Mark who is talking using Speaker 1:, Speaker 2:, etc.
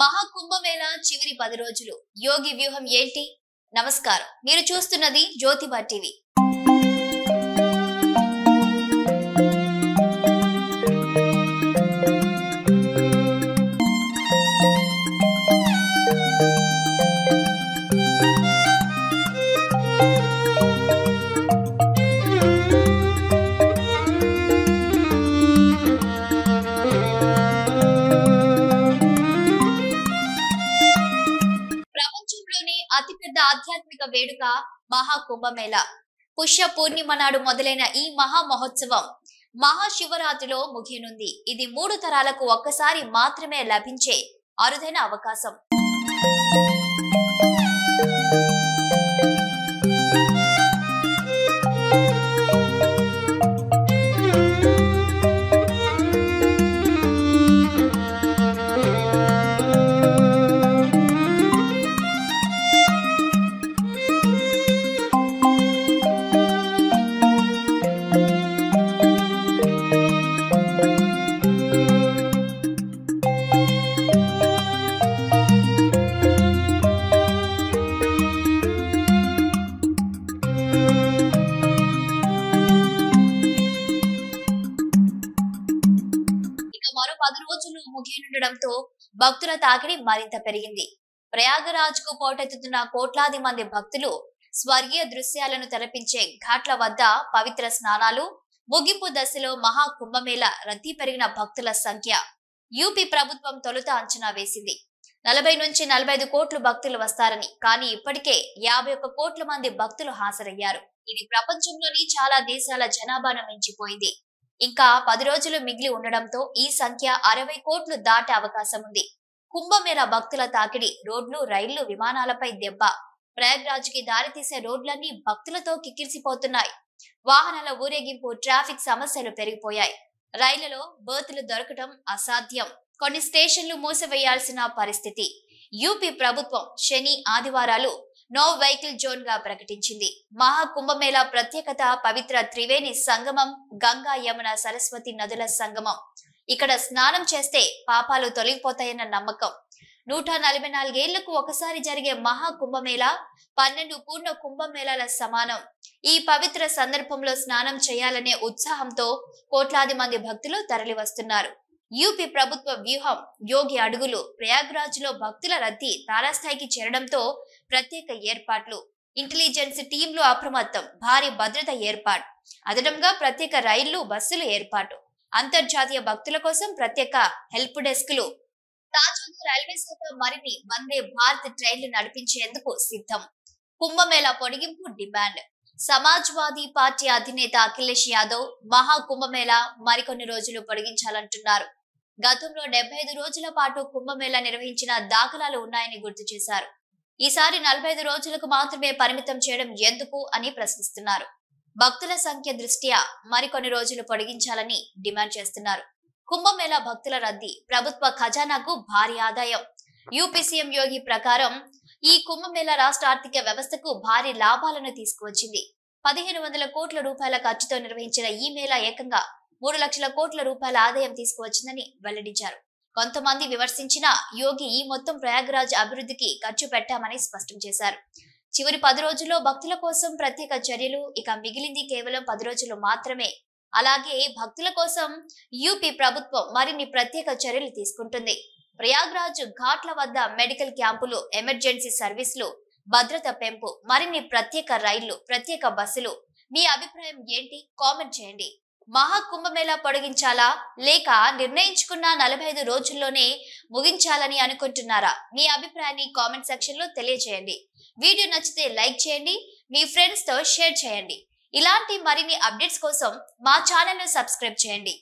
Speaker 1: మహాకుంభమేళా చివరి 10 రోజులు యోగి వ్యూహం ఏంటి? నమస్కారం, మీరు చూస్తున్నది జ్యోతిబా టీవీ. అతిపెద్ద ఆధ్యాత్మిక వేడుక మహాకుంభమేళా. పుష్య పూర్ణిమ నాడు మొదలైన ఈ మహా మహోత్సవం మహాశివరాత్రిలో ముగియనుంది. ఇది 3 తరాలకు ఒక్కసారి మాత్రమే లభించే అరుదైన అవకాశం. మరో 10 రోజులు ముగియనుండడంతో భక్తుల తాకిడి మరింత పెరిగింది. ప్రయాగరాజ్ కు పోటెత్తుతున్న కోట్లాది మంది భక్తులు స్వర్గీయ దృశ్యాలను తలపించే ఘాట్ల వద్ద పవిత్ర స్నానాలు, ముగింపు దశలో మహా కుంభమేళా రద్దీ పెరిగిన భక్తుల సంఖ్య యూపీ ప్రభుత్వం తొలుత అంచనా వేసింది. 40 నుంచి 45 కోట్ల భక్తులు వస్తారని. కానీ ఇప్పటికే 51 కోట్ల మంది భక్తులు హాజరయ్యారు. ఇది ప్రపంచంలోని చాలా దేశాల జనాభాను మించిపోయింది. ఇంకా 10 రోజులు మిగిలి ఉండడంతో ఈ సంఖ్య 60 కోట్లు దాటే అవకాశం ఉంది. కుంభమేళా భక్తుల తాకిడి, రోడ్లు, రైళ్లు, విమానాలపై దెబ్బ. ప్రయాగ్రాజ్ కి దారితీసే రోడ్లన్నీ భక్తులతో కిక్కిరిసిపోతున్నాయి. వాహనాల ఊరేగింపు, ట్రాఫిక్ సమస్యలు పెరిగిపోయాయి. రైళ్లలో బర్తులు దొరకటం అసాధ్యం. కొన్ని స్టేషన్లు మూసివేయాల్సిన పరిస్థితి. యూపీ ప్రభుత్వం శని, ఆదివారాలు నో వెహికల్ జోన్ గా ప్రకటించింది. మహాకుంభమేళా ప్రత్యేకత పవిత్ర త్రివేణి సంగమం, గంగా, యమున, సరస్వతి నదుల సంగమం. ఇక్కడ స్నానం చేస్తే పాపాలు తొలగిపోతాయన్న నమ్మకం. 144 ఏళ్లకు ఒకసారి జరిగే మహాకుంభమేళా 12 పూర్ణ కుంభమేళాల సమానం. ఈ పవిత్ర సందర్భంలో స్నానం చేయాలనే ఉత్సాహంతో కోట్లాది మంది భక్తులు తరలి వస్తున్నారు. యూపీ ప్రభుత్వ వ్యూహం, యోగి అడుగులు. ప్రయాగ్రాజ్ లో భక్తుల రద్దీ తారాస్థాయికి చేరడంతో ప్రత్యేక ఏర్పాట్లు. ఇంటెలిజెన్స్ టీంలు అప్రమత్తం. భారీ భద్రత ఏర్పాటు. అదనంగా ప్రత్యేక రైళ్లు, బస్సులు ఏర్పాటు. అంతర్జాతీయ భక్తుల కోసం ప్రత్యేక హెల్ప్ డెస్క్లు. తాజాగా రైల్వే శాఖ మరిన్ని వందే భారత్ ట్రైన్లు నడిపించేందుకు సిద్ధం. కుంభమేళా పొడిగింపు డిమాండ్. సమాజ్వాదీ పార్టీ అధినేత అఖిలేష్ యాదవ్ మహాకుంభమేళా మరికొన్ని రోజులు పొడిగించాలంటున్నారు. గతంలో 75 రోజుల పాటు కుంభమేళా నిర్వహించిన దాఖలాలు ఉన్నాయని గుర్తు చేశారు. ఈసారి 45 రోజులకు మాత్రమే పరిమితం చేయడం ఎందుకు అని ప్రశ్నిస్తున్నారు. భక్తుల సంఖ్య దృష్ట్యా మరికొన్ని రోజులు పొడిగించాలని డిమాండ్ చేస్తున్నారు. కుంభమేళా భక్తుల రద్దీ ప్రభుత్వ ఖజానాకు భారీ ఆదాయం. యూపీ సీఎం యోగి ప్రకారం ఈ కుంభమేళా రాష్ట్ర ఆర్థిక వ్యవస్థకు భారీ లాభాలను తీసుకువచ్చింది. 1500 కోట్ల రూపాయల ఖర్చుతో నిర్వహించిన ఈ మేళా ఏకంగా 3 లక్షల కోట్ల రూపాయల ఆదాయం తీసుకువచ్చిందని వెల్లడించారు. కొంతమంది విమర్శించిన యోగి ఈ మొత్తం ప్రయాగ్రాజ్ అభివృద్ధికి ఖర్చు పెట్టామని స్పష్టం చేశారు. చివరి 10 రోజుల్లో భక్తుల కోసం ప్రత్యేక చర్యలు. ఇక మిగిలింది కేవలం 10 రోజులు మాత్రమే. అలాగే భక్తుల కోసం యూపీ ప్రభుత్వం మరిన్ని ప్రత్యేక చర్యలు తీసుకుంటుంది. ప్రయాగ్రాజ్ ఘాట్ల వద్ద మెడికల్ క్యాంపులు, ఎమర్జెన్సీ సర్వీసులు, భద్రత పెంపు, మరిన్ని ప్రత్యేక రైళ్లు, ప్రత్యేక బస్సులు. మీ అభిప్రాయం ఏంటి? కామెంట్ చేయండి. మహాకుంభమేళా పొడిగించాలా లేక నిర్ణయించుకున్న 45 రోజుల్లోనే ముగించాలని అనుకుంటున్నారా? మీ అభిప్రాయాన్ని కామెంట్ సెక్షన్ లో తెలియజేయండి. వీడియో నచ్చితే లైక్ చేయండి, మీ ఫ్రెండ్స్ తో షేర్ చేయండి. ఇలాంటి మరిన్ని అప్డేట్స్ కోసం మా ఛానల్ ను సబ్స్క్రైబ్ చేయండి.